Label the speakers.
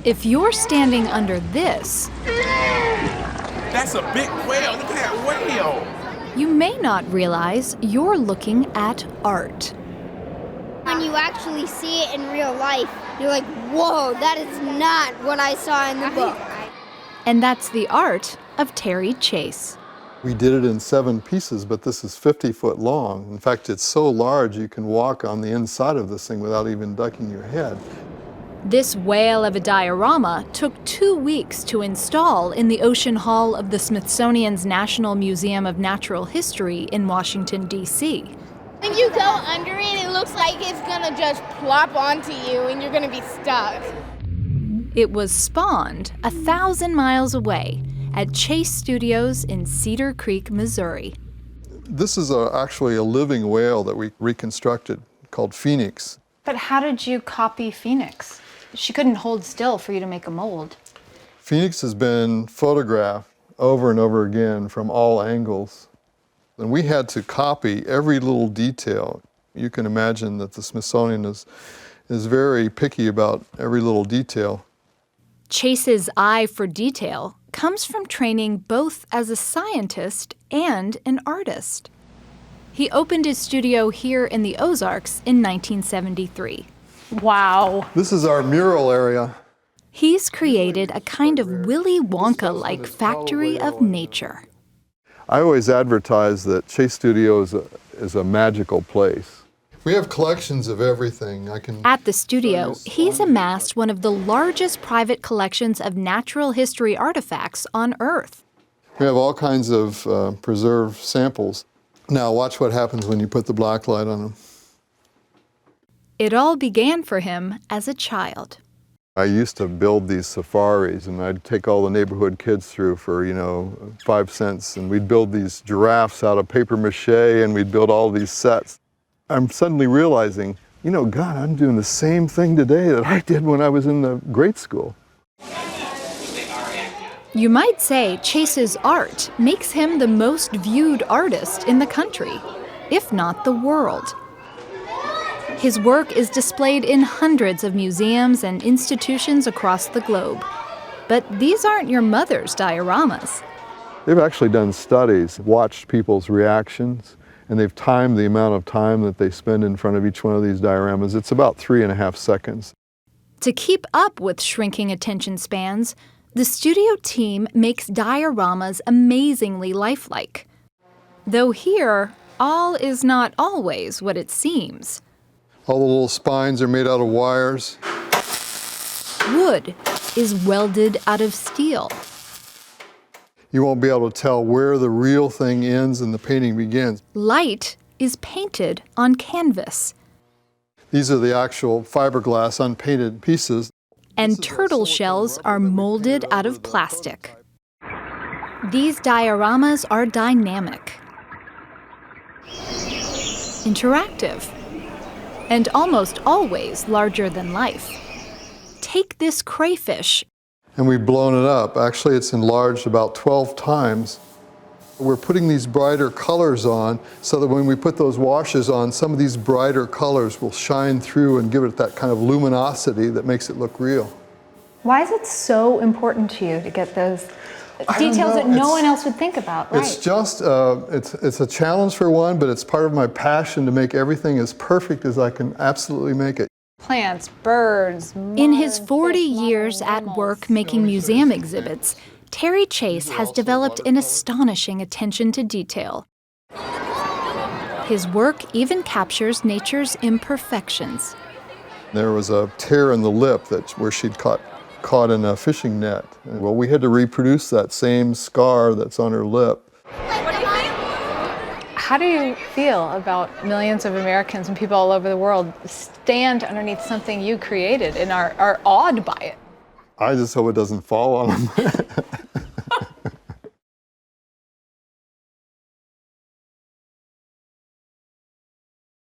Speaker 1: If you're standing under this,
Speaker 2: That's a big whale. Look at that whale.
Speaker 1: you may not realize you're looking at art.
Speaker 3: When you actually see it in real life, you're like, whoa, that is not what I saw in the book.
Speaker 1: And that's the art of Terry Chase.
Speaker 4: We did it in 7 pieces, but this is 50 foot long. In fact, it's so large you can walk on the inside of this thing without even ducking your head.
Speaker 1: This whale of a diorama took 2 weeks to install in the Ocean Hall of the Smithsonian's National Museum of Natural History in Washington, D.C.
Speaker 5: When you go under it, it looks like it's gonna just plop onto you and you're gonna be stuck.
Speaker 1: It was spawned 1,000 miles away at Chase Studios in Cedar Creek, Missouri.
Speaker 4: This is actually a living whale that we reconstructed called Phoenix.
Speaker 6: But how did you copy Phoenix? She couldn't hold still for you to make a mold.
Speaker 4: Phoenix has been photographed over and over again from all angles. And we had to copy every little detail. You can imagine that the Smithsonian is very picky about every little detail.
Speaker 1: Chase's eye for detail comes from training both as a scientist and an artist. He opened his studio here in the Ozarks in 1973.
Speaker 6: Wow.
Speaker 4: This is our mural area.
Speaker 1: He's created a kind of Willy Wonka-like factory of nature.
Speaker 4: I always advertise that Chase Studio is a magical place. We have collections of everything.
Speaker 1: At the studio, he's amassed one of the largest private collections of natural history artifacts on Earth.
Speaker 4: We have all kinds of preserved samples. Now watch what happens when you put the black light on them.
Speaker 1: It all began for him as a child.
Speaker 4: I used to build these safaris, and I'd take all the neighborhood kids through for, 5 cents, and we'd build these giraffes out of paper mache, and we'd build all these sets. I'm suddenly realizing, God, I'm doing the same thing today that I did when I was in the grade school.
Speaker 1: You might say Chase's art makes him the most viewed artist in the country, if not the world. His work is displayed in hundreds of museums and institutions across the globe. But these aren't your mother's dioramas.
Speaker 4: They've actually done studies, watched people's reactions, and they've timed the amount of time that they spend in front of each one of these dioramas. It's about 3.5 seconds.
Speaker 1: To keep up with shrinking attention spans, the studio team makes dioramas amazingly lifelike. Though here, all is not always what it seems.
Speaker 4: All the little spines are made out of wires.
Speaker 1: Wood is welded out of steel.
Speaker 4: You won't be able to tell where the real thing ends and the painting begins.
Speaker 1: Light is painted on canvas.
Speaker 4: These are the actual fiberglass unpainted pieces.
Speaker 1: And turtle shells are molded out of plastic. These dioramas are dynamic, interactive, and almost always larger than life. Take this crayfish.
Speaker 4: And we've blown it up. Actually, it's enlarged about 12 times. We're putting these brighter colors on so that when we put those washes on, some of these brighter colors will shine through and give it that kind of luminosity that makes it look real.
Speaker 6: Why is it so important to you to get those details that no one else would think about, right?
Speaker 4: It's just, it's a challenge for one, but it's part of my passion to make everything as perfect as I can absolutely make it.
Speaker 6: Plants, birds,
Speaker 1: In his 40 years at work making museum exhibits, Terry Chase has developed an astonishing attention to detail. His work even captures nature's imperfections.
Speaker 4: There was a tear in the lip where she'd caught in a fishing net. Well, we had to reproduce that same scar that's on her lip.
Speaker 6: How do you feel about millions of Americans and people all over the world stand underneath something you created and are awed by it?
Speaker 4: I just hope it doesn't fall on them.